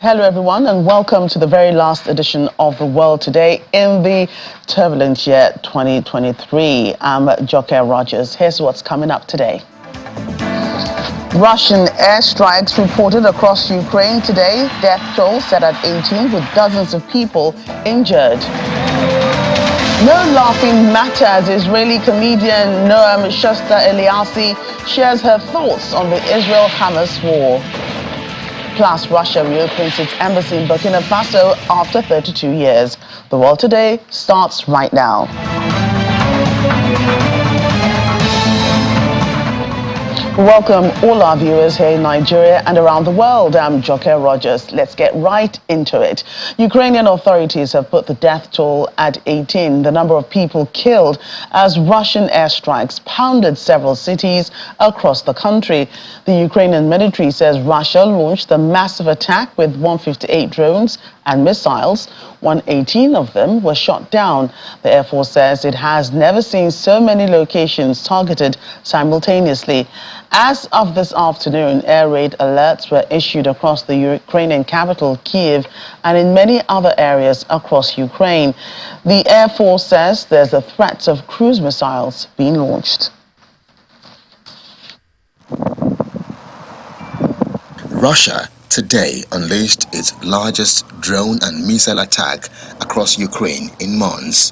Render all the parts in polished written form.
Hello everyone and welcome to the very last edition of The World Today in the turbulent year 2023. I'm Joke Rogers. Here's what's coming up today. Russian airstrikes reported across Ukraine today. Death toll set at 18 with dozens of people injured. No laughing matter as Israeli comedian Noam Shosta Eliassi shares her thoughts on the Israel-Hamas war. Plus, Russia reopens its embassy in Burkina Faso after 32 years. The World Today starts right now. Welcome all our viewers here in Nigeria and around the world. I'm Joke Rogers. Let's get right into it. Ukrainian authorities have put the death toll at 18, the number of people killed as Russian airstrikes pounded several cities across the country. The Ukrainian military says Russia launched the massive attack with 158 drones and missiles. 118 of them were shot down. The Air Force says it has never seen so many locations targeted simultaneously. As of this afternoon, air raid alerts were issued across the Ukrainian capital, Kyiv, and in many other areas across Ukraine. The Air Force says there's a threat of cruise missiles being launched. Russia today unleashed its largest drone and missile attack across Ukraine in months.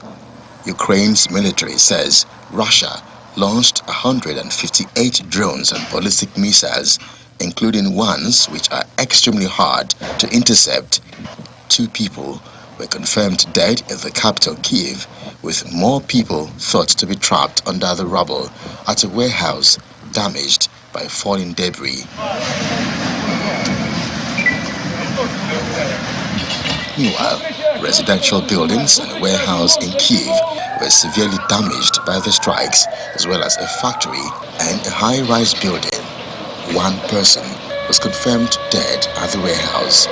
Ukraine's military says Russia launched 158 drones and ballistic missiles, including ones which are extremely hard to intercept. 2 people were confirmed dead in the capital Kyiv, with more people thought to be trapped under the rubble at a warehouse damaged by falling debris. Meanwhile, residential buildings and a warehouse in Kyiv were severely damaged by the strikes, as well as a factory and a high-rise building. 1 person was confirmed dead at the warehouse.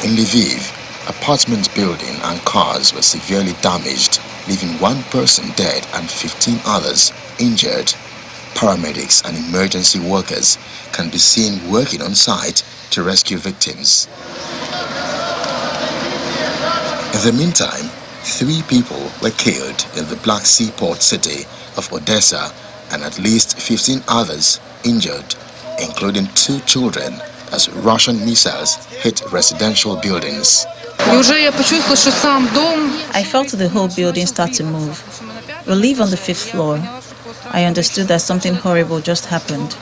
In Lviv, apartment building and cars were severely damaged, leaving 1 person dead and 15 others injured. Paramedics and emergency workers can be seen working on site to rescue victims. In the meantime, 3 people were killed in the Black Sea port city of Odessa and at least 15 others injured, including 2 children, as Russian missiles hit residential buildings. I felt the whole building start to move. We live on the 5th floor. I understood that something horrible just happened.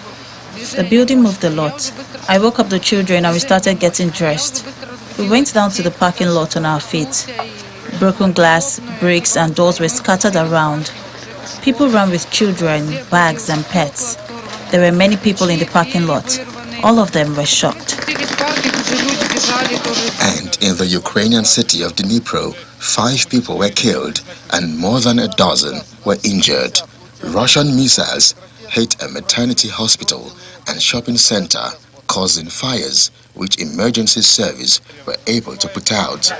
The building moved a lot. I woke up the children and we started getting dressed. We went down to the parking lot on our feet. Broken glass, bricks and doors were scattered around. People ran with children, bags and pets. There were many people in the parking lot. All of them were shocked. And in the Ukrainian city of Dnipro, 5 people were killed and more than a dozen were injured. Russian missiles hit a maternity hospital and shopping center, causing fires which emergency service were able to put out.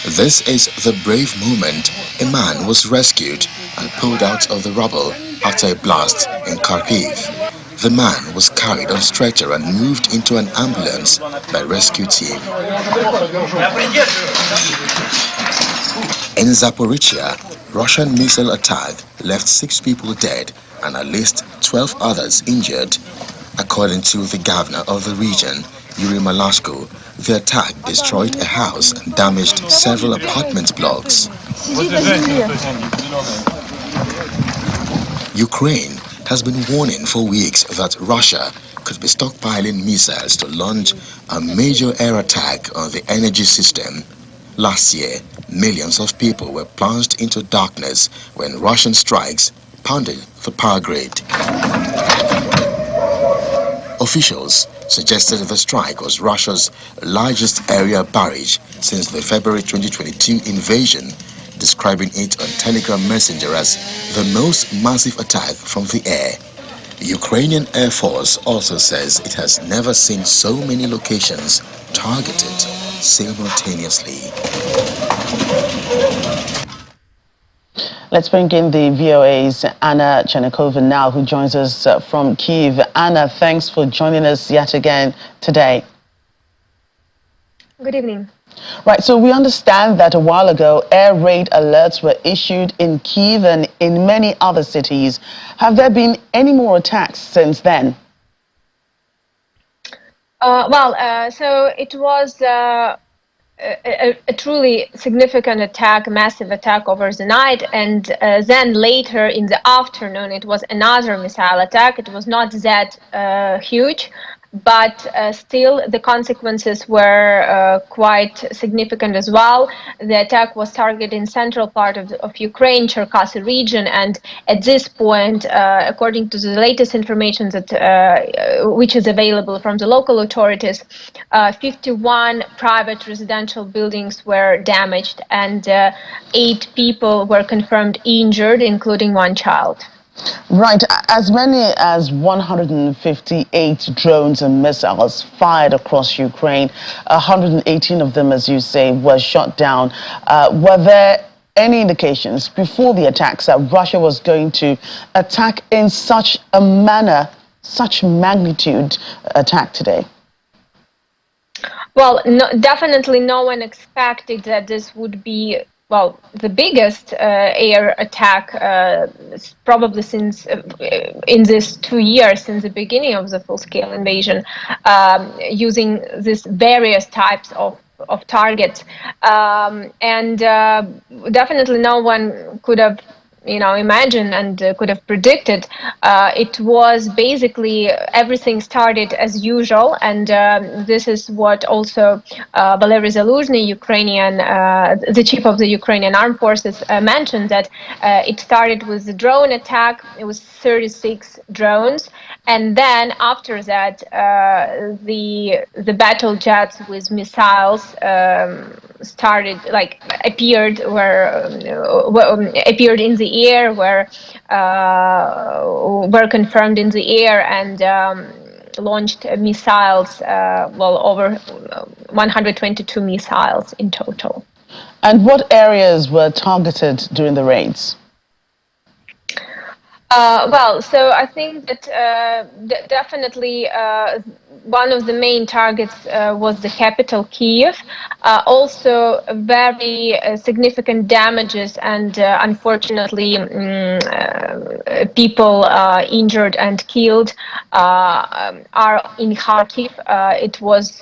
This is the brave moment a man was rescued and pulled out of the rubble after a blast in Kharkiv. The man was carried on stretcher and moved into an ambulance by rescue team. In Zaporizhia, Russian missile attack left 6 people dead and at least 12 others injured. According to the governor of the region, Yuri Malashko, the attack destroyed a house and damaged several apartment blocks. Ukraine has been warning for weeks that Russia could be stockpiling missiles to launch a major air attack on the energy system. Last year, millions of people were plunged into darkness when Russian strikes pounded the power grid. Officials suggested the strike was Russia's largest aerial barrage since the February 2022 invasion, describing it on Telegram Messenger as the most massive attack from the air. The Ukrainian Air Force also says it has never seen so many locations targeted simultaneously. Let's bring in the VOA's Anna Chernikova now, who joins us from Kyiv. Anna, thanks for joining us yet again today. Good evening. Right, so we understand that a while ago, air raid alerts were issued in Kyiv and in many other cities. Have there been any more attacks since then? So it was a truly significant attack, massive attack over the night, and then later in the afternoon it was another missile attack. It was not that huge, but still the consequences were quite significant as well. The attack was targeted in central part of Ukraine, Cherkasy region, and at this point, according to the latest information that which is available from the local authorities, 51 private residential buildings were damaged and 8 people were confirmed injured, including 1 child. Right, as many as 158 drones and missiles fired across Ukraine, 118 of them, as you say, were shot down. Were there any indications before the attacks that Russia was going to attack in such a manner, such magnitude attack today? Well, definitely no one expected that this would be, well, the biggest air attack probably since in these 2 years, since the beginning of the full-scale invasion, using these various types of targets. Definitely no one could have imagine and could have predicted. It was basically everything started as usual, and this is what also Valery Zaluzhny, the chief of the Ukrainian armed forces, mentioned, that it started with the drone attack. It was 36 drones, and then after that the battle jets with missiles started, appeared in the air, were confirmed in the air, and launched missiles, over 122 missiles in total. And what areas were targeted during the raids? So I think that definitely one of the main targets was the capital, Kyiv. Also, very significant damages and unfortunately people injured and killed are in Kharkiv. It was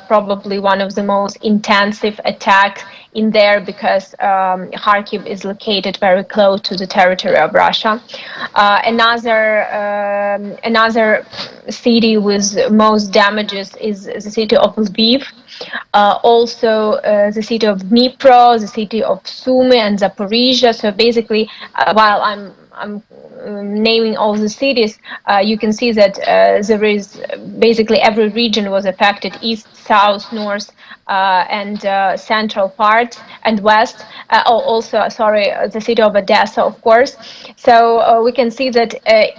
probably one of the most intensive attacks in there because Kharkiv is located very close to the territory of Russia. Another city with most damages is the city of Lviv. Also the city of Dnipro, the city of Sumy and Zaporizhia. So basically, while I'm naming all the cities, you can see that there is basically every region was affected: east, south, north, and central part and west. Also, sorry, the city of Odessa, of course. So we can see that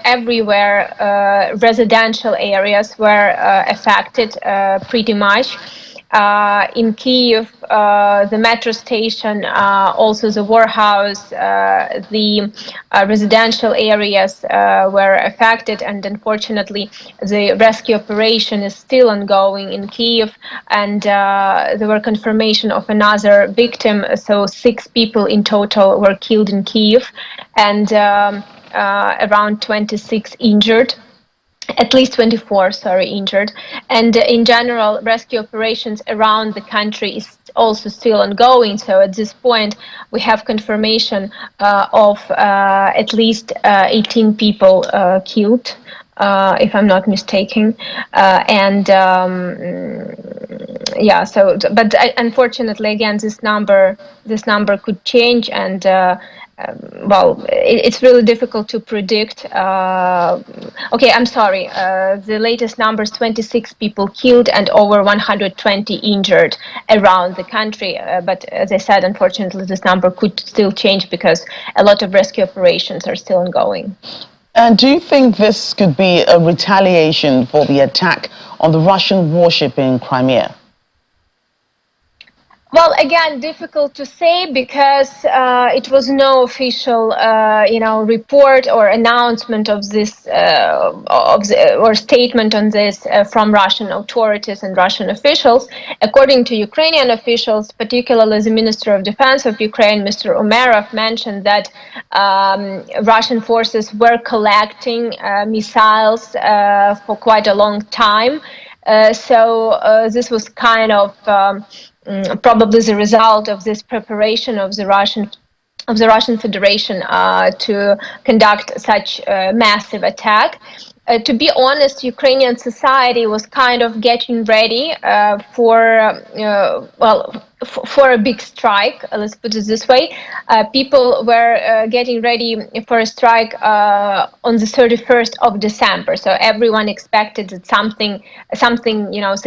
everywhere residential areas were affected pretty much. In Kyiv, the metro station, also the warehouse, the residential areas were affected, and unfortunately the rescue operation is still ongoing in Kyiv, and there were confirmation of another victim, so 6 people in total were killed in Kyiv, and around 26 injured. At least 24, injured. And in general, rescue operations around the country is also still ongoing. So at this point, we have confirmation of at least 18 people killed, if I'm not mistaken. But unfortunately, again, this number could change, and it's really difficult to predict. Okay, I'm sorry. The latest numbers: 26 people killed and over 120 injured around the country. But as I said, unfortunately, this number could still change because a lot of rescue operations are still ongoing. And do you think this could be a retaliation for the attack on the Russian warship in Crimea? Well, again, difficult to say because it was no official, report or announcement of this or statement on this from Russian authorities and Russian officials. According to Ukrainian officials, particularly the Minister of Defense of Ukraine, Mr. Umerov, mentioned that Russian forces were collecting missiles for quite a long time. So this was kind of probably the result of this preparation of the Russian Federation to conduct such a massive attack. To be honest, Ukrainian society was kind of getting ready for a big strike. Let's put it this way: people were getting ready for a strike on the 31st of December. So everyone expected that something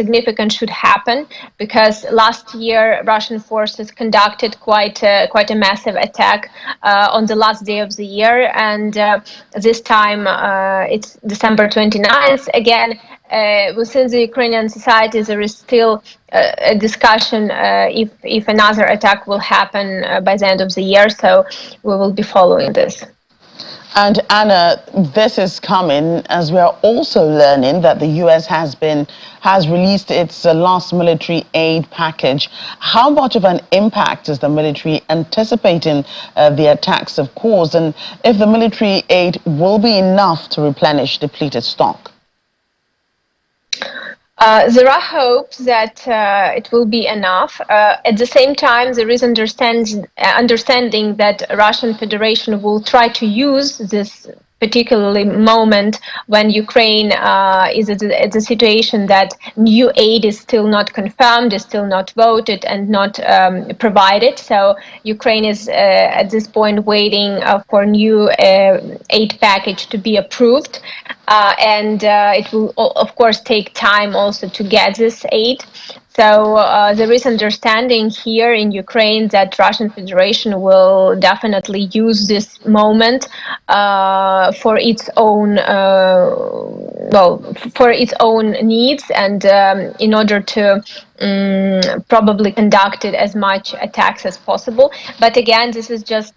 significant should happen, because last year Russian forces conducted quite a massive attack on the last day of the year, and this time it's December 29th. Again, within the Ukrainian society, there is still a discussion if another attack will happen by the end of the year. So we will be following this. And Anna, this is coming as we are also learning that the U.S. has released its last military aid package. How much of an impact is the military anticipating the attacks have caused, and if the military aid will be enough to replenish depleted stock? There are hopes that it will be enough. At the same time, there is understanding that Russian Federation will try to use this particularly moment when Ukraine is at the situation that new aid is still not confirmed, is still not voted and not provided. So Ukraine is at this point waiting for new aid package to be approved. And it will, of course, take time also to get this aid. So there is understanding here in Ukraine that Russian Federation will definitely use this moment for its own for its own needs, and in order to probably conducted as much attacks as possible. But again, this is just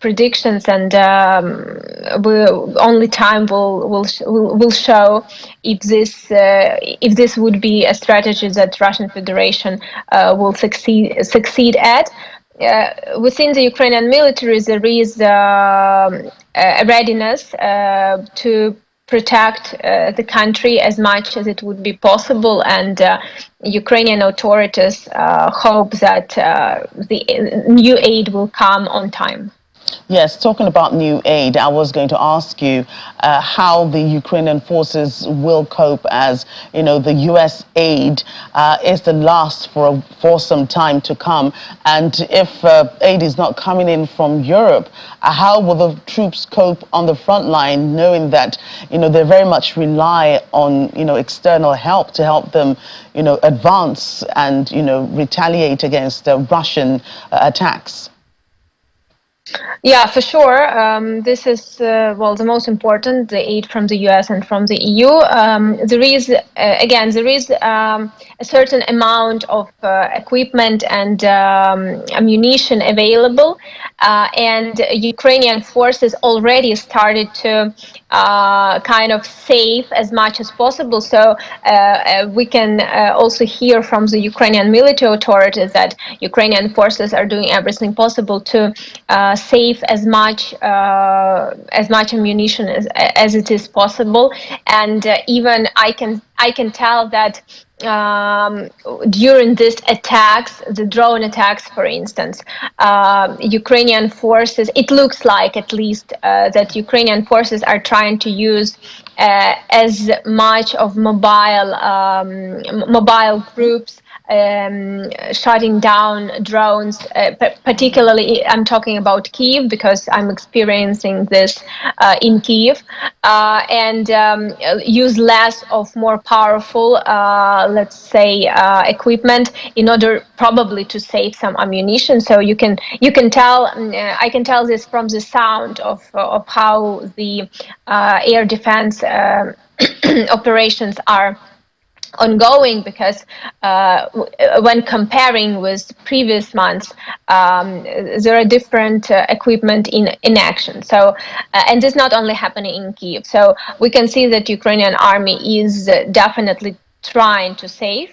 predictions, and only time will show if this would be a strategy that Russian Federation will succeed at. Within the Ukrainian military, there is a readiness to protect the country as much as it would be possible, and Ukrainian authorities hope that the new aid will come on time. Yes, talking about new aid, I was going to ask you how the Ukrainian forces will cope, as you know, the U.S. aid is the last for some time to come, and if aid is not coming in from Europe, how will the troops cope on the front line, knowing that they very much rely on external help to help them advance and retaliate against Russian attacks? Yeah, for sure. This is the most important, the aid from the US and from the EU. There is a certain amount of equipment and ammunition available, and Ukrainian forces already started to kind of save as much as possible. So we can also hear from the Ukrainian military authorities that Ukrainian forces are doing everything possible to save as much ammunition as it is possible, and even I can tell that during these attacks, the drone attacks, for instance, Ukrainian forces, it looks like at least that Ukrainian forces are trying to use as much of mobile groups shutting down drones, particularly I'm talking about Kyiv because I'm experiencing this in Kyiv, and use less of more powerful, let's say, equipment in order probably to save some ammunition. So you can tell, I can tell this from the sound of how the air defense operations are ongoing, because when comparing with previous months, there are different equipment in action. So, and this is not only happening in Kyiv. So we can see that Ukrainian army is definitely trying to save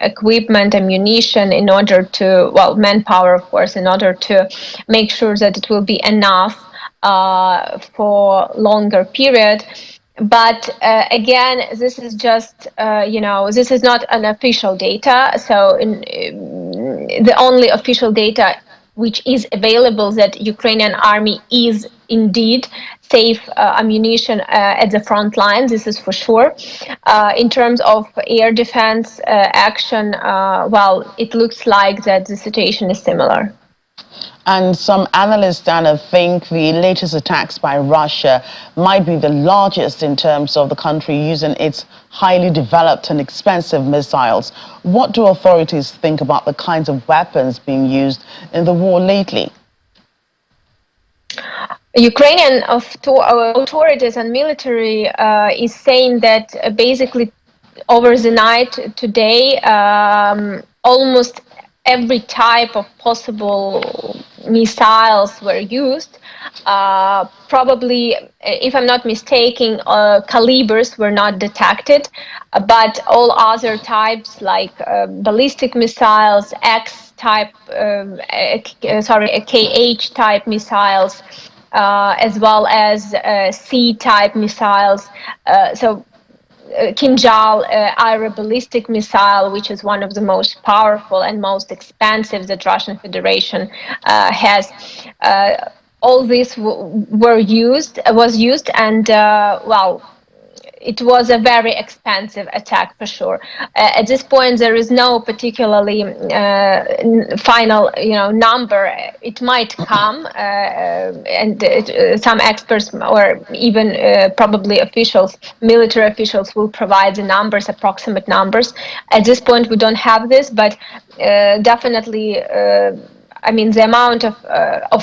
equipment, ammunition, in order to, well, manpower, of course, in order to make sure that it will be enough for longer period. But again, this is just, this is not an official data. So the only official data which is available, that Ukrainian army is indeed save ammunition at the front line. This is for sure. In terms of air defense action, well, it looks like that the situation is similar. And some analysts, Anna, think the latest attacks by Russia might be the largest in terms of the country using its highly developed and expensive missiles. What do authorities think about the kinds of weapons being used in the war lately? Ukrainian authorities and military is saying that basically over the night today, almost every type of possible missiles were used. Probably, if I'm not mistaken, calibers were not detected, but all other types like ballistic missiles, X-type, KH type missiles, as well as C-type missiles. Kinjal aeroballistic missile, which is one of the most powerful and most expensive that Russian Federation has. All this was used, and well, it was a very expensive attack for sure. At this point, there is no particularly final, number. It might come, and some experts or even probably officials, military officials, will provide the numbers, approximate numbers. At this point, we don't have this, but definitely. I mean, the amount of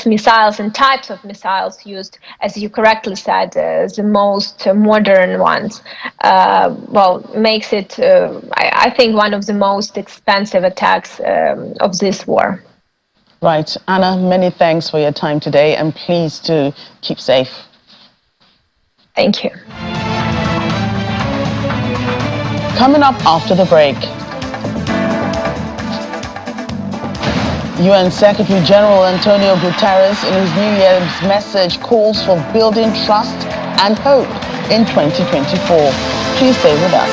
missiles and types of missiles used, as you correctly said, the most modern ones, well, makes it, I think, one of the most expensive attacks of this war. Right. Anna, many thanks for your time today, and please do keep safe. Thank you. Coming up after the break, UN Secretary General Antonio Guterres, in his New Year's message, calls for building trust and hope in 2024. Please stay with us.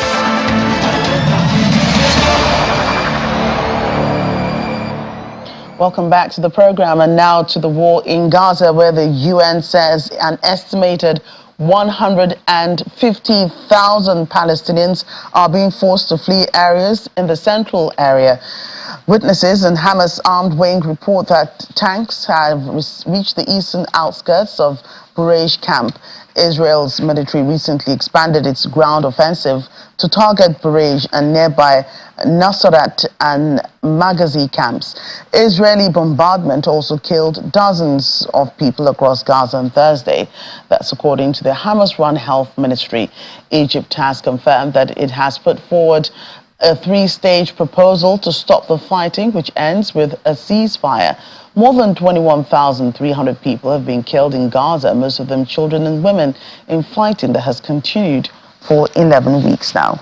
Welcome back to the program, and now to the war in Gaza, where the UN says an estimated 150,000 Palestinians are being forced to flee areas in the central area. Witnesses and Hamas armed wing report that tanks have reached the eastern outskirts of Burej camp. Israel's military recently expanded its ground offensive to target Burej and nearby Nusrat and Maghazi camps. Israeli bombardment also killed dozens of people across Gaza on Thursday. That's according to the Hamas-run health ministry. Egypt has confirmed that it has put forward a three-stage proposal to stop the fighting, which ends with a ceasefire. More than 21,300 people have been killed in Gaza, most of them children and women, in fighting that has continued for 11 weeks now.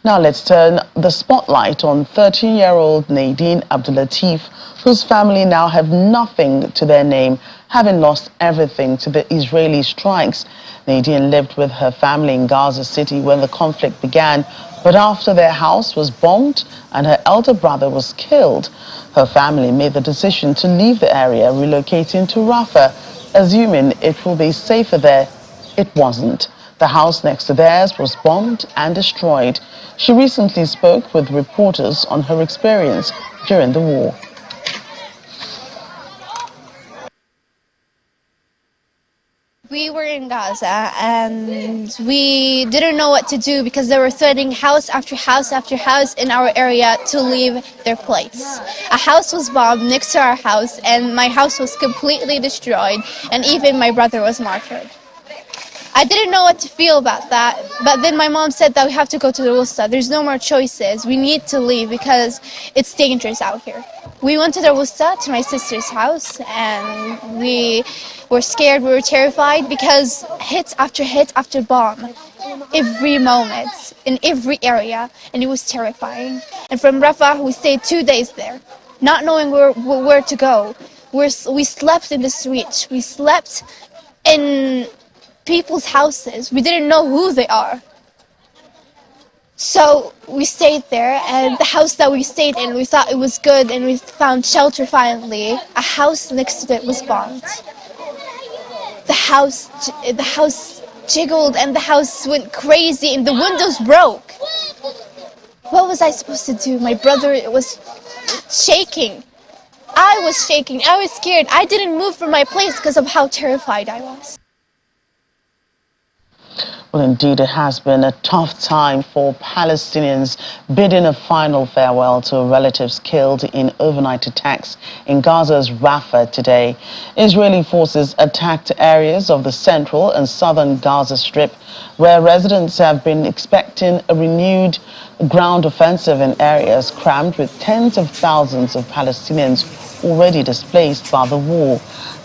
Now let's turn the spotlight on 13-year-old Nadine Abdulatif, whose family now have nothing to their name, having lost everything to the Israeli strikes. Nadine lived with her family in Gaza City when the conflict began, but after their house was bombed and her elder brother was killed, her family made the decision to leave the area, relocating to Rafah, assuming it will be safer there. It wasn't. The house next to theirs was bombed and destroyed. She recently spoke with reporters on her experience during the war. We were in Gaza and we didn't know what to do because they were threatening house after house after house in our area to leave their place. A house was bombed next to our house and my house was completely destroyed, and even my brother was martyred. I didn't know what to feel about that, but then my mom said that we have to go to the Wusta. There's no more choices. We need to leave because it's dangerous out here. We went to the Wusta, to my sister's house, and we were scared, we were terrified because hit after bomb, every moment, in every area, and it was terrifying. And from Rafah, we stayed 2 days there, not knowing where to go. We slept in the streets. We slept in people's houses. We didn't know who they are. So we stayed there, and the house that we stayed in, we thought it was good, and we found shelter finally. A house next to it was bombed. The house jiggled, and the house went crazy, and the windows broke. What was I supposed to do? My brother was shaking. I was shaking. I was scared. I didn't move from my place because of how terrified I was. Well, indeed, it has been a tough time for Palestinians bidding a final farewell to relatives killed in overnight attacks in Gaza's Rafah today. Israeli forces attacked areas of the central and southern Gaza Strip, where residents have been expecting a renewed ground offensive in areas crammed with tens of thousands of Palestinians already displaced by the war.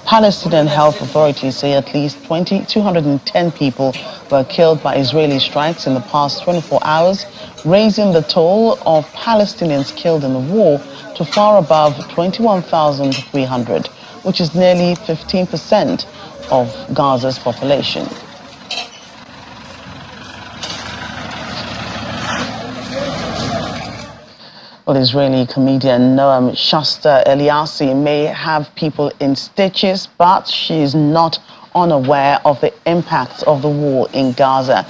Palestinian health authorities say at least 210 people were killed by Israeli strikes in the past 24 hours, raising the toll of Palestinians killed in the war to far above 21,300, which is nearly 15% of Gaza's population. Well, Israeli comedian Noam Shasta Eliassi may have people in stitches, but she is not unaware of the impact of the war in Gaza.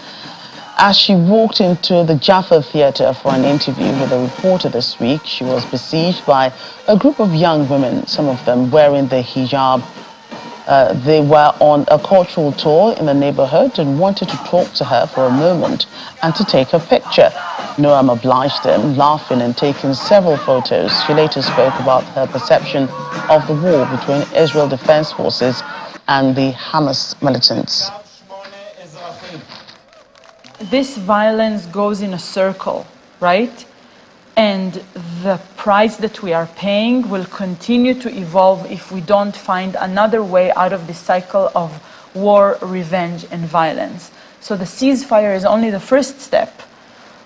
As she walked into the Jaffa Theatre for an interview with a reporter this week, she was besieged by a group of young women, some of them wearing the hijab. They were on a cultural tour in the neighborhood and wanted to talk to her for a moment and to take a picture. Noam obliged them, laughing and taking several photos. She later spoke about her perception of the war between Israel Defense Forces and the Hamas militants. This violence goes in a circle, right? And the price that we are paying will continue to evolve if we don't find another way out of this cycle of war, revenge, and violence. So the ceasefire is only the first step,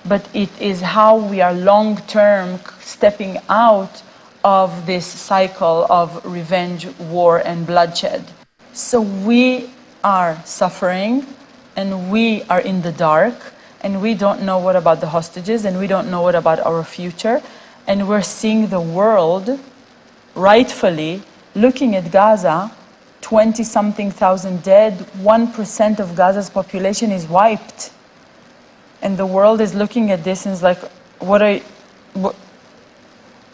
but it is how we are long-term stepping out of this cycle of revenge, war, and bloodshed. So we are suffering, and we are in the dark, and we don't know what about the hostages, and we don't know what about our future. And we're seeing the world, rightfully, looking at Gaza, 20-something thousand dead, 1% of Gaza's population is wiped. And the world is looking at this and is like,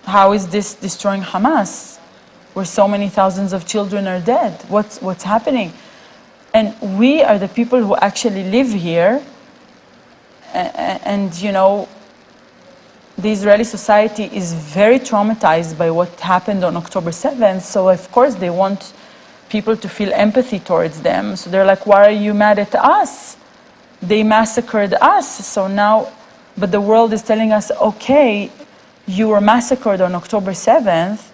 how is this destroying Hamas? Where so many thousands of children are dead? What's happening? And we are the people who actually live here. And you know, the Israeli society is very traumatized by what happened on October 7th. So of course they want people to feel empathy towards them. So they're like, why are you mad at us? They massacred us. So now, but the world is telling us, okay, you were massacred on October 7th,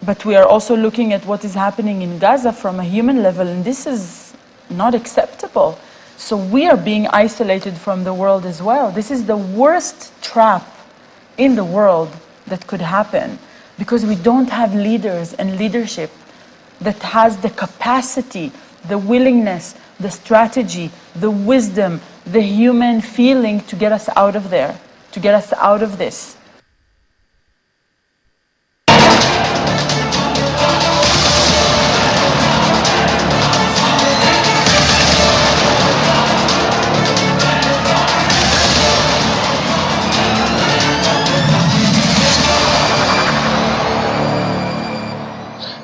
but we are also looking at what is happening in Gaza from a human level, and this is not acceptable. So we are being isolated from the world as well. This is the worst trap in the world that could happen, because we don't have leaders and leadership that has the capacity, the willingness, the strategy, the wisdom, the human feeling to get us out of there, to get us out of this.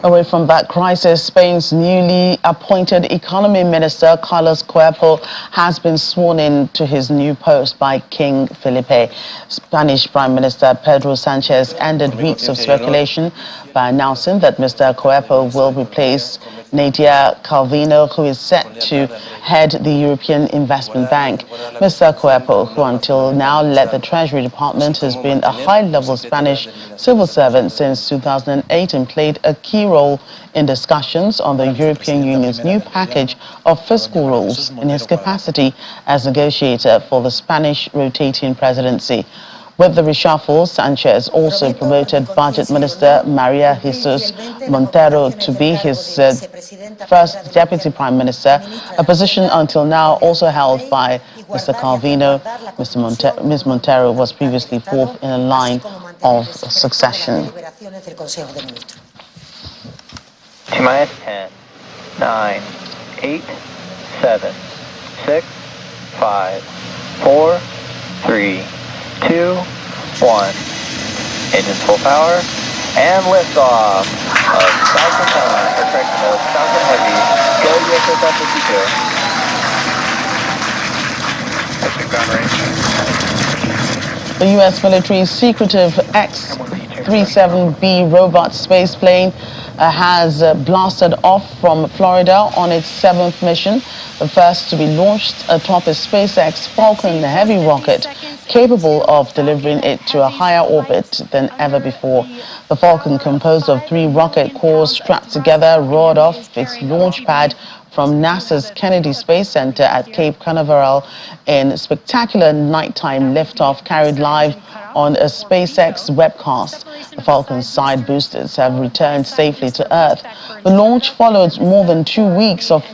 Away from that crisis, Spain's newly appointed economy minister, Carlos Cuerpo, has been sworn in to his new post by King Felipe. Spanish Prime Minister Pedro Sanchez ended weeks of speculation by announcing that Mr. Coepo will replace Nadia Calvino, who is set to head the European Investment Bank. Mr. Coepo, who until now led the Treasury Department, has been a high-level Spanish civil servant since 2008 and played a key role in discussions on the European Union's new package of fiscal rules in his capacity as negotiator for the Spanish rotating presidency. With the reshuffle, Sanchez also promoted Budget Minister Maria Jesus Montero to be his first Deputy Prime Minister, a position until now also held by Mr. Calvino. Ms. Montero was previously fourth in a line of succession. T-minus 10, 9, 8, 7, 6, 5, 4, 3, 2, 1. Engines full power and liftoff of Falcon 9, or correction of Falcon Heavy. Go USS 52. The U.S. military's secretive X-37B robot space plane has blasted off from Florida on its 7th mission, the first to be launched atop a SpaceX Falcon Heavy rocket, capable of delivering it to a higher orbit than ever before. The Falcon, composed of 3 rocket cores strapped together, roared off its launch pad from NASA's Kennedy Space Center at Cape Canaveral in spectacular nighttime liftoff carried live on a SpaceX webcast. The Falcon's side boosters have returned safely to Earth. The launch followed more than 2 weeks of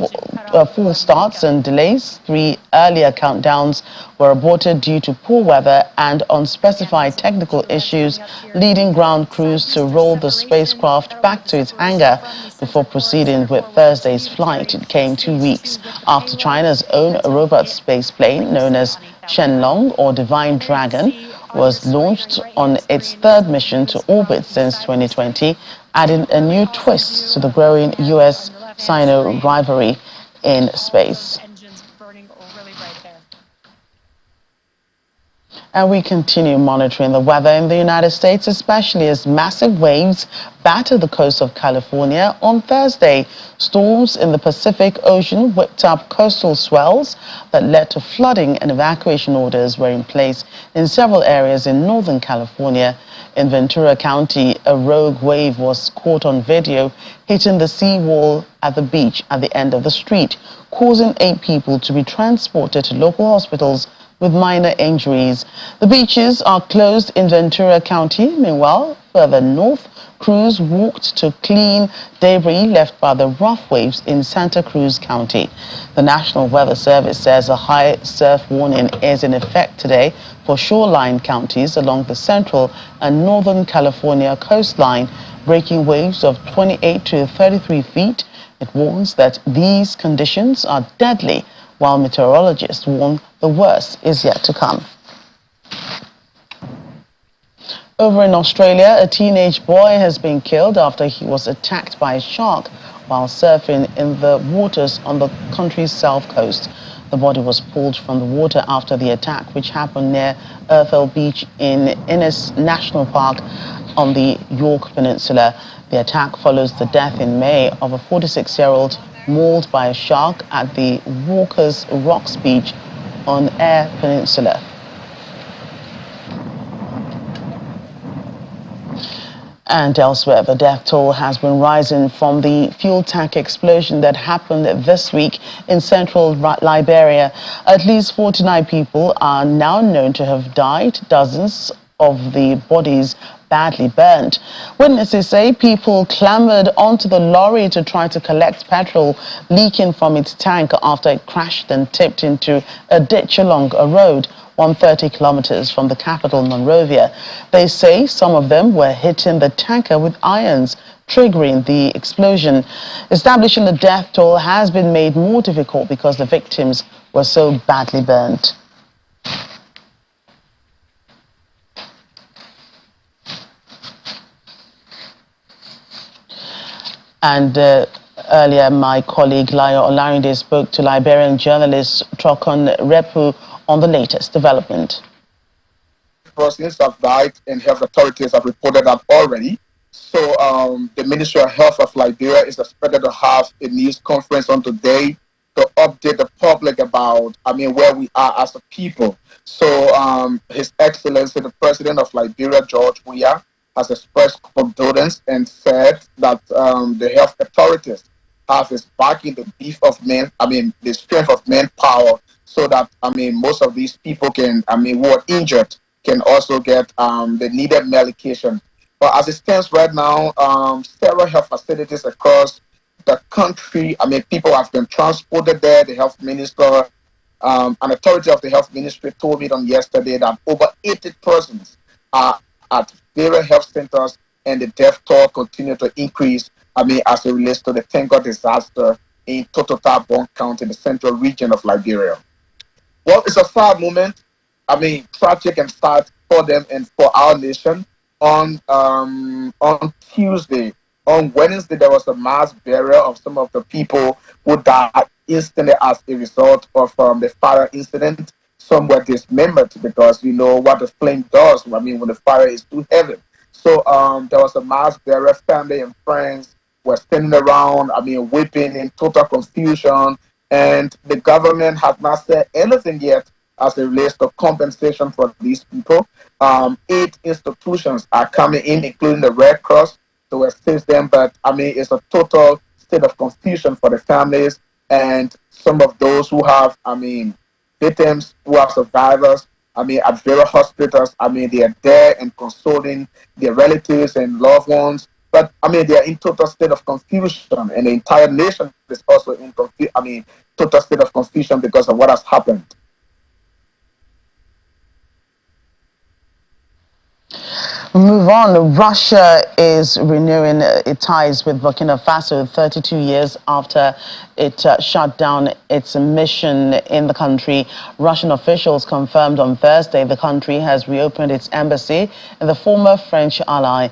full starts and delays. 3 earlier countdowns were aborted due to poor weather and unspecified technical issues, leading ground crews to roll the spacecraft back to its hangar before proceeding with Thursday's flight. It came 2 weeks after China's own robot space plane, known as Shenlong or Divine Dragon, was launched on its 3rd mission to orbit since 2020, adding a new twist to the growing U.S.-Sino rivalry in space. And we continue monitoring the weather in the United States, especially as massive waves battered the coast of California on Thursday. Storms in the Pacific Ocean whipped up coastal swells that led to flooding, and evacuation orders were in place in several areas in Northern California. In Ventura County, a rogue wave was caught on video hitting the seawall at the beach at the end of the street, causing 8 people to be transported to local hospitals with minor injuries. The beaches are closed in Ventura County. Meanwhile, further north, crews walked to clean debris left by the rough waves in Santa Cruz County. The National Weather Service says a high surf warning is in effect today for shoreline counties along the central and northern California coastline, breaking waves of 28 to 33 feet. It warns that these conditions are deadly, while meteorologists warn the worst is yet to come. Over in Australia, a teenage boy has been killed after he was attacked by a shark while surfing in the waters on the country's south coast. The body was pulled from the water after the attack, which happened near Earthel Beach in Innes National Park on the York Peninsula. The attack follows the death in May of a 46-year-old mauled by a shark at the Walker's Rocks Beach on Eyre Peninsula. And elsewhere, the death toll has been rising from the fuel tank explosion that happened this week in central Liberia. At least 49 people are now known to have died, dozens of the bodies badly burnt. Witnesses say people clambered onto the lorry to try to collect petrol leaking from its tank after it crashed and tipped into a ditch along a road 130 kilometers from the capital, Monrovia. They say some of them were hitting the tanker with irons, triggering the explosion. Establishing the death toll has been made more difficult because the victims were so badly burnt. And earlier, my colleague Layo Olarinde spoke to Liberian journalist Trokon Repu on the latest development. Persons have died, and health authorities have reported that already. So the Ministry of Health of Liberia is expected to have a news conference on today to update the public about, where we are as a people. So His Excellency, the President of Liberia, George Weah, has expressed condolence and said that the health authorities have is backing the the strength of manpower, so that most of these people can, who are injured, can also get the needed medication. But as it stands right now, several health facilities across the country, people have been transported there. The health minister, an authority of the health ministry told me on yesterday that over 80 persons are at various health centers, and the death toll continue to increase, as it relates to the Tengo disaster in Totota Bon County, the central region of Liberia. Well, it's a sad moment. Tragic and sad for them and for our nation. On Tuesday, on Wednesday, there was a mass burial of some of the people who died instantly as a result of the fire incident. Some were dismembered because you know what the flame does. When the fire is too heavy. So there was a mass burial. Family and friends were standing around. Weeping in total confusion, and the government has not said anything yet as it relates to compensation for these people. 8 institutions are coming in, including the Red Cross, to assist them. But it's a total state of confusion for the families and some of those who have, victims, who are survivors. At various hospitals, they are there and consoling their relatives and loved ones. But they are in total state of confusion, and the entire nation is also in total state of confusion because of what has happened. Move on. Russia is renewing its ties with Burkina Faso 32 years after it shut down its mission in the country. Russian officials confirmed on Thursday the country has reopened its embassy in the former French ally.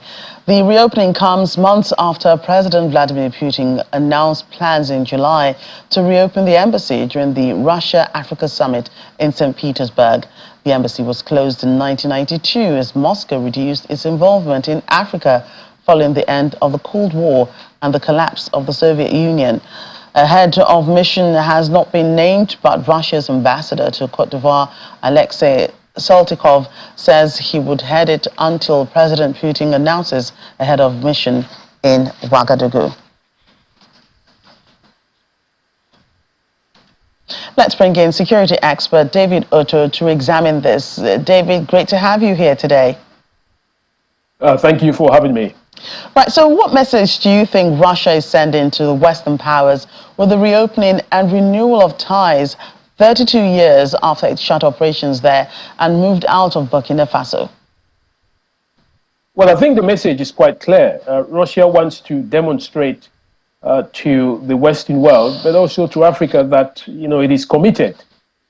The reopening comes months after President Vladimir Putin announced plans in July to reopen the embassy during the Russia-Africa summit in St. Petersburg. The embassy was closed in 1992 as Moscow reduced its involvement in Africa following the end of the Cold War and the collapse of the Soviet Union. A head of mission has not been named, but Russia's ambassador to Cote d'Ivoire, Alexei Saltykov, says he would head it until President Putin announces a head of mission in Ouagadougou. Let's bring in security expert David Otto to examine this. David, great to have you here today. Thank you for having me. Right, so what message do you think Russia is sending to the Western powers with the reopening and renewal of ties 32 years after it shut operations there and moved out of Burkina Faso? Well, I think the message is quite clear. Russia wants to demonstrate to the Western world, but also to Africa, that it is committed,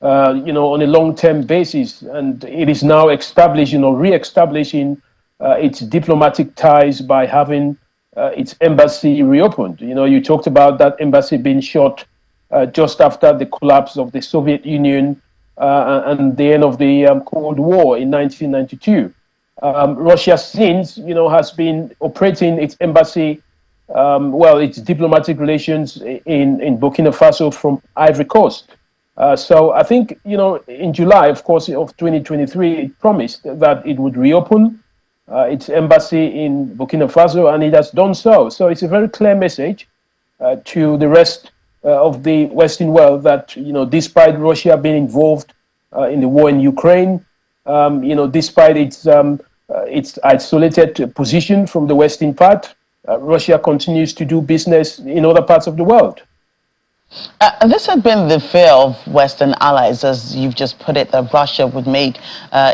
on a long-term basis, and it is now establishing or re-establishing its diplomatic ties by having its embassy reopened. You talked about that embassy being shut just after the collapse of the Soviet Union and the end of the Cold War in 1992. Russia since, has been operating its embassy, its diplomatic relations in Burkina Faso from Ivory Coast. So I think, in July, of course, of 2023, it promised that it would reopen its embassy in Burkina Faso, and it has done so. So it's a very clear message to the rest of the Western world that, despite Russia being involved in the war in Ukraine, despite its isolated position from the Western part, Russia continues to do business in other parts of the world. This had been the fear of Western allies, as you've just put it, that Russia would make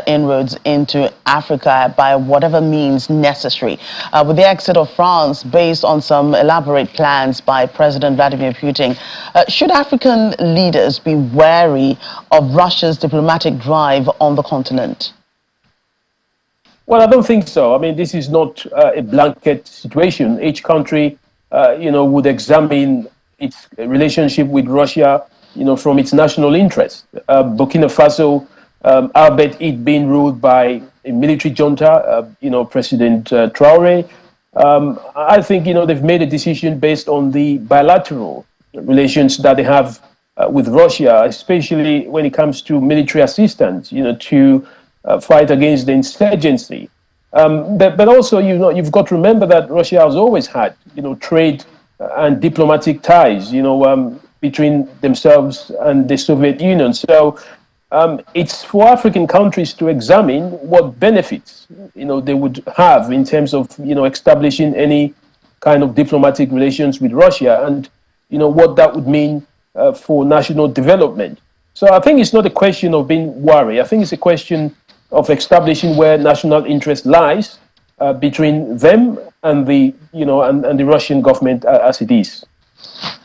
inroads into Africa by whatever means necessary. With the exit of France, based on some elaborate plans by President Vladimir Putin, should African leaders be wary of Russia's diplomatic drive on the continent? Well, I don't think so. I mean, this is not a blanket situation. Each country, would examine its relationship with Russia, from its national interest. Burkina Faso, albeit it being ruled by a military junta, President Traore, I think, they've made a decision based on the bilateral relations that they have with Russia, especially when it comes to military assistance, to fight against the insurgency. But also, you've got to remember that Russia has always had, trade and diplomatic ties, between themselves and the Soviet Union. So it's for African countries to examine what benefits, they would have in terms of, establishing any kind of diplomatic relations with Russia, and, what that would mean for national development. So I think it's not a question of being worried. I think it's a question of establishing where national interest lies between them and the, and the Russian government as it is.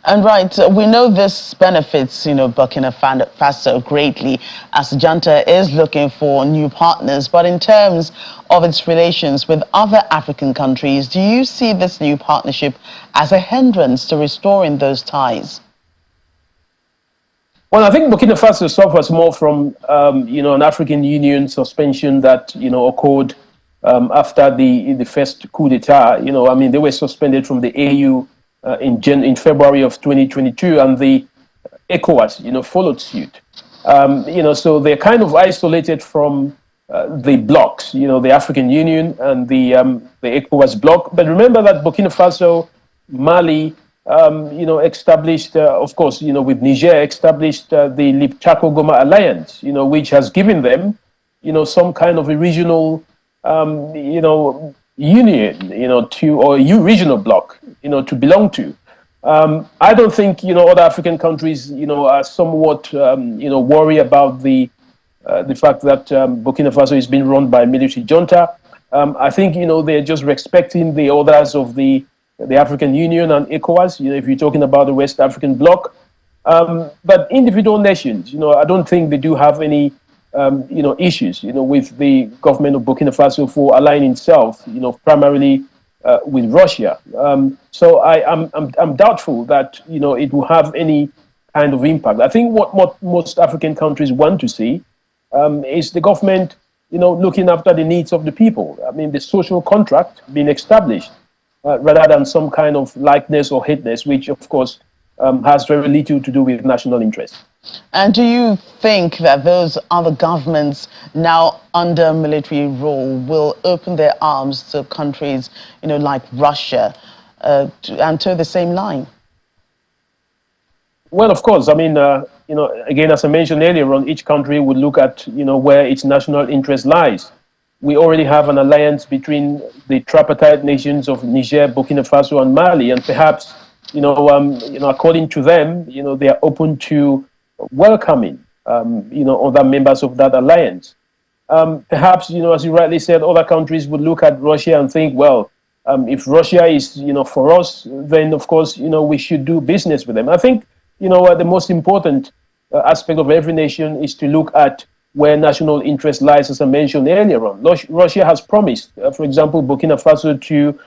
And right, we know this benefits, Burkina Faso greatly, as Junta is looking for new partners. But in terms of its relations with other African countries, do you see this new partnership as a hindrance to restoring those ties? Well, I think Burkina Faso suffers more from, an African Union suspension that, occurred after the first coup d'etat. They were suspended from the AU in February of 2022, and the ECOWAS, followed suit. So they're kind of isolated from the blocs, the African Union and the ECOWAS bloc. But remember that Burkina Faso, Mali, established, of course, with Niger, established the Liptako-Goma Alliance, which has given them, some kind of a regional, union, or a regional bloc, to belong to. I don't think, other African countries, are somewhat, worried about the fact that Burkina Faso is being run by a military junta. I think, they're just respecting the orders of the African Union and ECOWAS, if you're talking about the West African bloc. But individual nations, I don't think they do have any, issues, with the government of Burkina Faso for aligning itself, primarily with Russia. So I'm doubtful that, it will have any kind of impact. I think what most African countries want to see is the government, looking after the needs of the people. The social contract being established, rather than some kind of likeness or hateness, which, of course, has very little to do with national interest. And do you think that those other governments now under military rule will open their arms to countries, like Russia, and to the same line? Well, of course. Again, as I mentioned earlier on, each country would look at, where its national interest lies. We already have an alliance between the tripartite nations of Niger, Burkina Faso, and Mali, and perhaps, according to them, they are open to welcoming, other members of that alliance. Perhaps, as you rightly said, other countries would look at Russia and think, well, if Russia is, for us, then of course, we should do business with them. I think, the most important aspect of every nation is to look at where national interest lies, as I mentioned earlier on. Russia has promised, for example, Burkina Faso to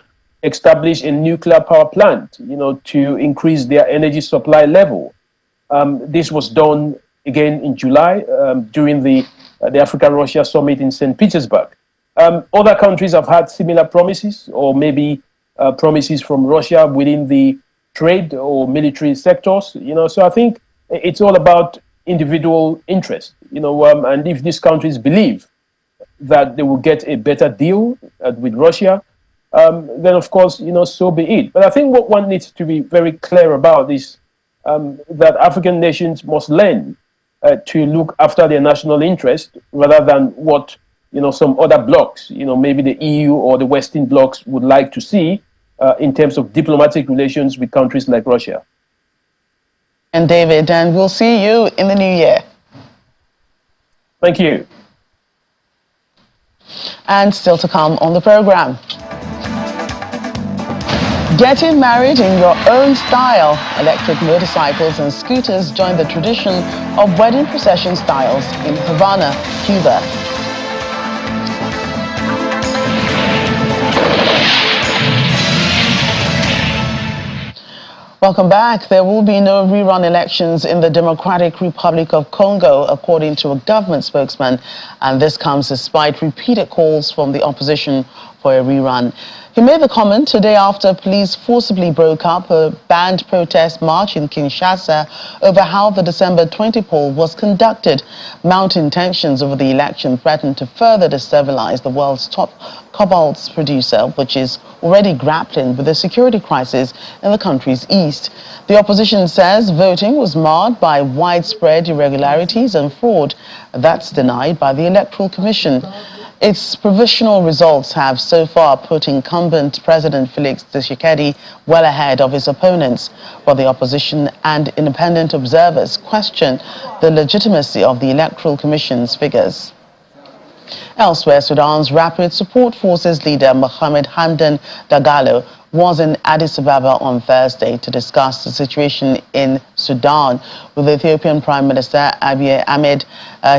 establish a nuclear power plant, to increase their energy supply level. This was done again in July during the Africa-Russia summit in St. Petersburg. Other countries have had similar promises, or maybe promises from Russia within the trade or military sectors. So I think it's all about individual interest, and if these countries believe that they will get a better deal with Russia, then of course, so be it. But I think what one needs to be very clear about is that African nations must learn to look after their national interest rather than what, some other blocs, maybe the EU or the Western blocs would like to see in terms of diplomatic relations with countries like Russia. And David, and we'll see you in the new year. Thank you. And still to come on the program. Getting married in your own style. Electric motorcycles and scooters join the tradition of wedding procession styles in Havana, Cuba. Welcome back. There will be no rerun elections in the Democratic Republic of Congo, according to a government spokesman, and this comes despite repeated calls from the opposition for a rerun. He made the comment today after police forcibly broke up a banned protest march in Kinshasa over how the December 20 poll was conducted. Mounting tensions over the election threatened to further destabilize the world's top cobalt producer, which is already grappling with a security crisis in the country's east. The opposition says voting was marred by widespread irregularities and fraud. That's denied by the Electoral Commission. Its provisional results have so far put incumbent President Felix Tshisekedi well ahead of his opponents, while the opposition and independent observers question the legitimacy of the Electoral Commission's figures. Elsewhere, Sudan's Rapid Support Forces leader Mohamed Hamdan Dagalo was in Addis Ababa on Thursday to discuss the situation in Sudan with Ethiopian Prime Minister Abiy Ahmed,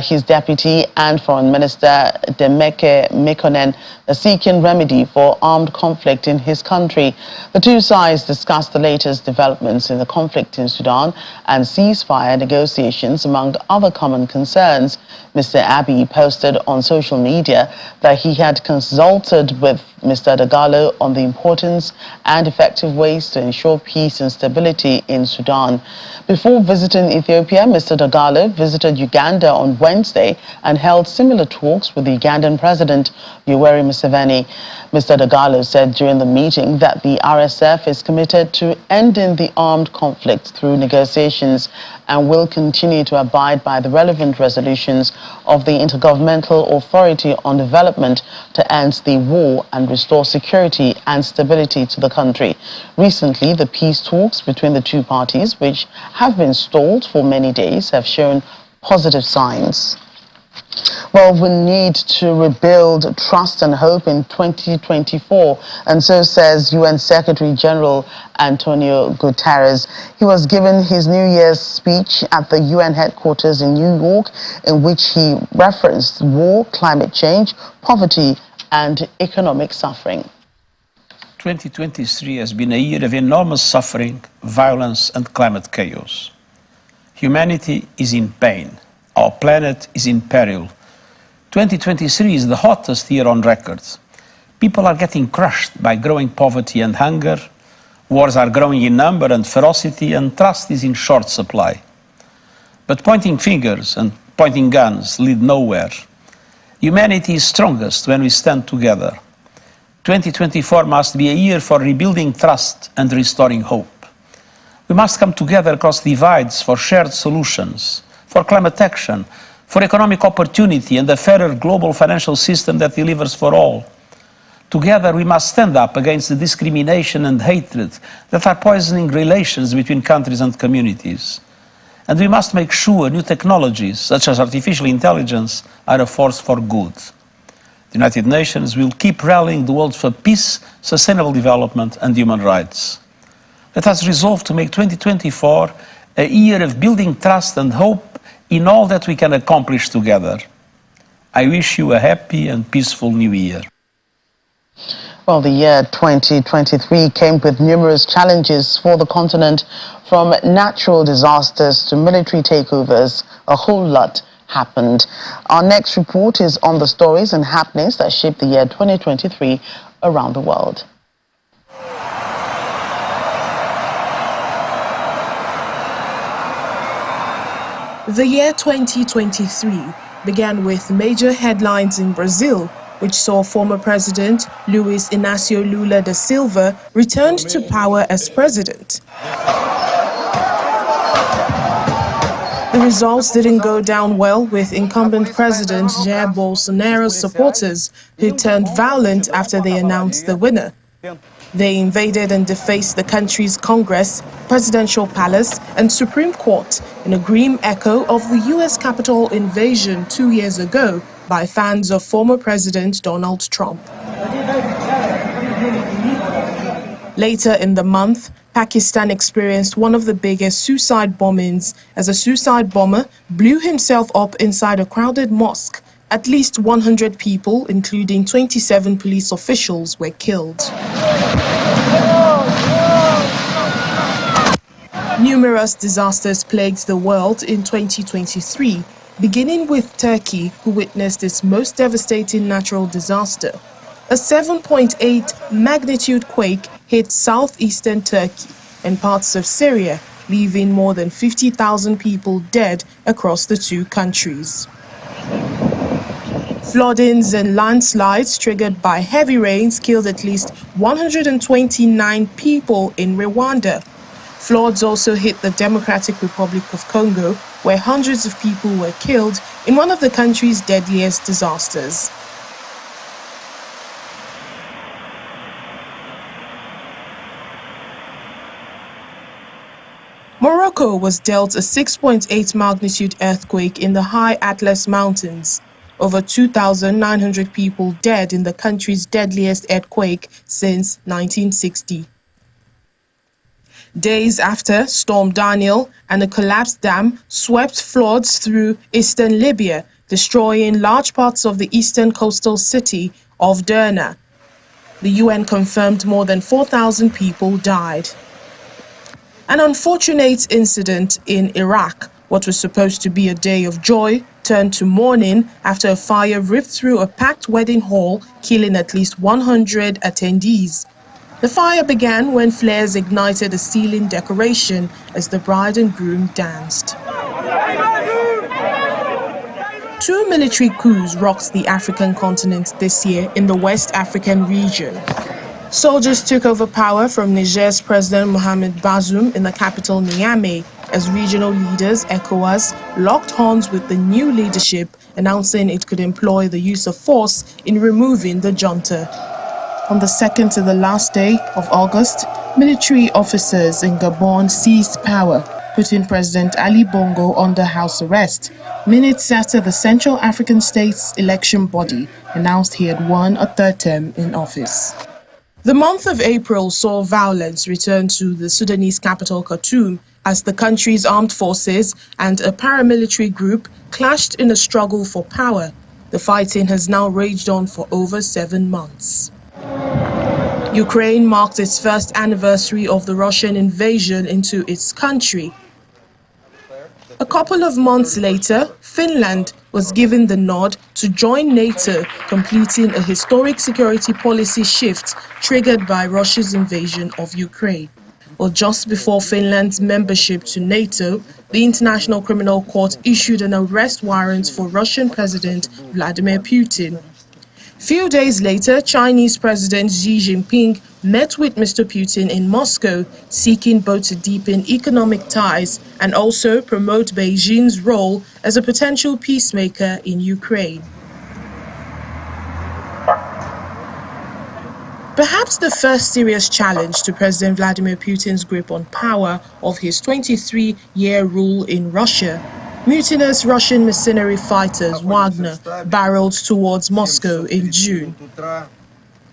his deputy, and Foreign Minister Demeke Mekonnen, seeking remedy for armed conflict in his country. The two sides discussed the latest developments in the conflict in Sudan and ceasefire negotiations, among other common concerns. Mr. Abiy posted on social media that he had consulted with Mr. Dagalo on the importance and effective ways to ensure peace and stability in Sudan. Before visiting Ethiopia, Mr. Dagalo visited Uganda on Wednesday and held similar talks with the Ugandan President Yoweri Museveni. Mr. Dagalo said during the meeting that the RSF is committed to ending the armed conflict through negotiations and will continue to abide by the relevant resolutions of the Intergovernmental Authority on Development to end the war and restore security and stability to the country. Recently, the peace talks between the two parties, which have been stalled for many days, have shown positive signs. Well, we need to rebuild trust and hope in 2024, and so says UN Secretary General Antonio Guterres. He was given his New Year's speech at the UN headquarters in New York, in which he referenced war, climate change, poverty, and economic suffering. 2023 has been a year of enormous suffering, violence, and climate chaos. Humanity is in pain. Our planet is in peril. 2023 is the hottest year on record. People are getting crushed by growing poverty and hunger. Wars are growing in number and ferocity, and trust is in short supply. But pointing fingers and pointing guns lead nowhere. Humanity is strongest when we stand together. 2024 must be a year for rebuilding trust and restoring hope. We must come together across divides for shared solutions, for climate action, for economic opportunity and a fairer global financial system that delivers for all. Together we must stand up against the discrimination and hatred that are poisoning relations between countries and communities. And we must make sure new technologies, such as artificial intelligence, are a force for good. The United Nations will keep rallying the world for peace, sustainable development and human rights. Let us resolve to make 2024 a year of building trust and hope in all that we can accomplish together. I wish you a happy and peaceful new year. Well, the year 2023 came with numerous challenges for the continent, from natural disasters to military takeovers. A whole lot happened. Our next report is on the stories and happenings that shaped the year 2023 around the world. The year 2023 began with major headlines in Brazil, which saw former President Luiz Inácio Lula da Silva returned to power as president. The results didn't go down well with incumbent President Jair Bolsonaro's supporters, who turned violent after they announced the winner. They invaded and defaced the country's Congress, Presidential Palace, and Supreme Court in a grim echo of the U.S. Capitol invasion 2 years ago by fans of former President Donald Trump. Later in the month, Pakistan experienced one of the biggest suicide bombings as a suicide bomber blew himself up inside a crowded mosque. At least 100 people, including 27 police officials, were killed. Numerous disasters plagued the world in 2023, beginning with Turkey, who witnessed its most devastating natural disaster. A 7.8 magnitude quake hit southeastern Turkey and parts of Syria, leaving more than 50,000 people dead across the two countries. Floodings and landslides triggered by heavy rains killed at least 129 people in Rwanda. Floods also hit the Democratic Republic of Congo, where hundreds of people were killed in one of the country's deadliest disasters. Morocco was dealt a 6.8 magnitude earthquake in the high Atlas Mountains. Over 2,900 people dead in the country's deadliest earthquake since 1960. Days after, Storm Daniel and a collapsed dam swept floods through eastern Libya, destroying large parts of the eastern coastal city of Derna. The UN confirmed more than 4,000 people died. An unfortunate incident in Iraq, what was supposed to be a day of joy, turned to mourning after a fire ripped through a packed wedding hall, killing at least 100 attendees. The fire began when flares ignited a ceiling decoration as the bride and groom danced. Two military coups rocked the African continent this year in the West African region. Soldiers took over power from Niger's President Mohamed Bazoum in the capital Niamey as regional leaders, ECOWAS, locked horns with the new leadership, announcing it could employ the use of force in removing the junta. On the second to the last day of August, military officers in Gabon seized power, putting President Ali Bongo under house arrest, minutes after the Central African States election body announced he had won a third term in office. The month of April saw violence return to the Sudanese capital Khartoum as the country's armed forces and a paramilitary group clashed in a struggle for power. The fighting has now raged on for over 7 months. Ukraine marked its first anniversary of the Russian invasion into its country. A couple of months later, Finland was given the nod to join NATO, completing a historic security policy shift triggered by Russia's invasion of Ukraine. Well, just before Finland's membership to NATO, the International Criminal Court issued an arrest warrant for Russian President Vladimir Putin. Few days later, Chinese President Xi Jinping met with Mr. Putin in Moscow, seeking both to deepen economic ties and also promote Beijing's role as a potential peacemaker in Ukraine. Perhaps the first serious challenge to President Vladimir Putin's grip on power of his 23-year rule in Russia, mutinous Russian mercenary fighters Wagner barreled towards Moscow in June.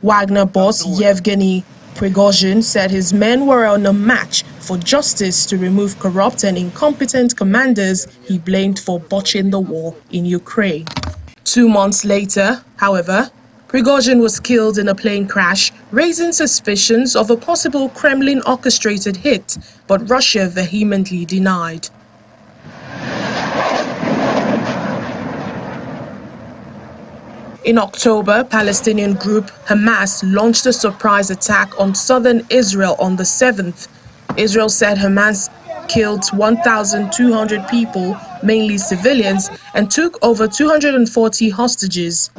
Wagner boss Yevgeny Prigozhin said his men were on a match for justice to remove corrupt and incompetent commanders he blamed for botching the war in Ukraine. 2 months later, however, Prigozhin was killed in a plane crash, raising suspicions of a possible Kremlin-orchestrated hit, but Russia vehemently denied. In October, Palestinian group Hamas launched a surprise attack on southern Israel on the 7th. Israel said Hamas killed 1,200 people, mainly civilians, and took over 240 hostages.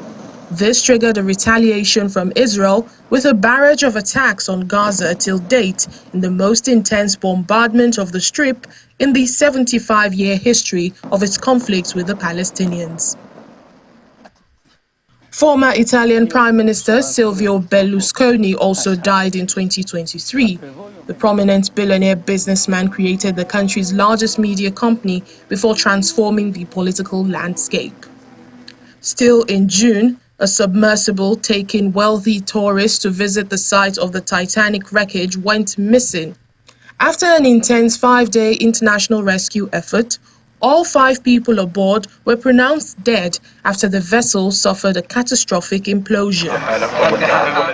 This triggered a retaliation from Israel with a barrage of attacks on Gaza till date in the most intense bombardment of the Strip in the 75-year history of its conflicts with the Palestinians. Former Italian Prime Minister Silvio Berlusconi also died in 2023. The prominent billionaire businessman created the country's largest media company before transforming the political landscape. Still in June, a submersible taking wealthy tourists to visit the site of the Titanic wreckage went missing. After an intense 5-day international rescue effort, all 5 people aboard were pronounced dead after the vessel suffered a catastrophic implosion.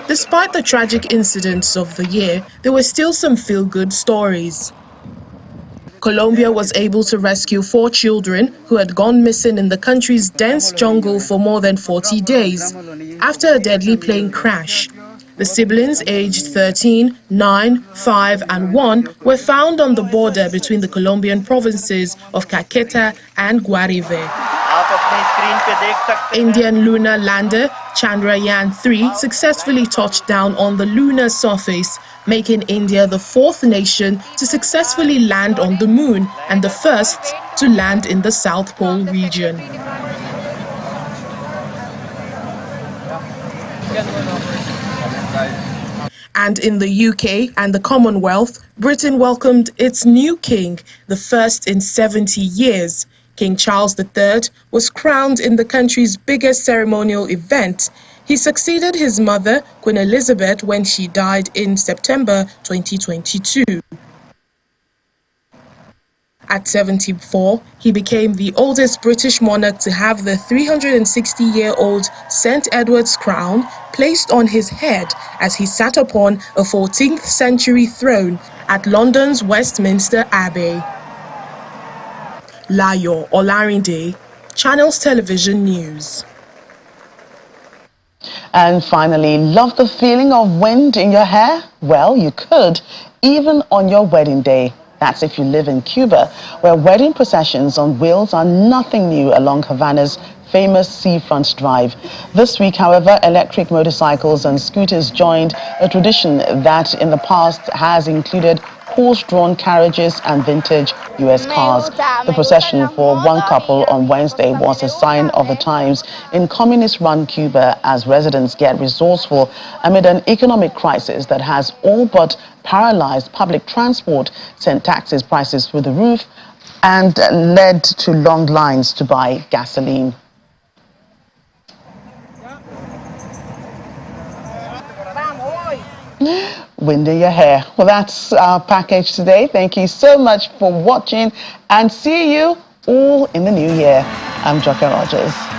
Despite the tragic incidents of the year, there were still some feel-good stories. Colombia was able to rescue 4 children who had gone missing in the country's dense jungle for more than 40 days after a deadly plane crash. The siblings, aged 13, 9, 5 and 1, were found on the border between the Colombian provinces of Caqueta and Guarive. Indian lunar lander Chandrayaan-3 successfully touched down on the lunar surface, making India the 4th nation to successfully land on the moon and the 1st to land in the South Pole region. And in the UK and the Commonwealth, Britain welcomed its new king, the first in 70 years. King Charles III was crowned in the country's biggest ceremonial event. He succeeded his mother, Queen Elizabeth, when she died in September 2022. At 74, he became the oldest British monarch to have the 360-year-old St. Edward's crown placed on his head as he sat upon a 14th century throne at London's Westminster Abbey. Layo Olarinde, Channels Television News. And finally, love the feeling of wind in your hair? Well, you could, even on your wedding day. That's if you live in Cuba, where wedding processions on wheels are nothing new along Havana's famous seafront drive. This week, however, electric motorcycles and scooters joined a tradition that in the past has included horse-drawn carriages and vintage U.S. cars. The procession for one couple on Wednesday was a sign of the times in communist-run Cuba as residents get resourceful amid an economic crisis that has all but paralyzed public transport, sent taxes prices through the roof, and led to long lines to buy gasoline. Wind in your hair. Well, that's our package today. Thank you so much for watching and see you all in the new year. I'm Joker Rogers.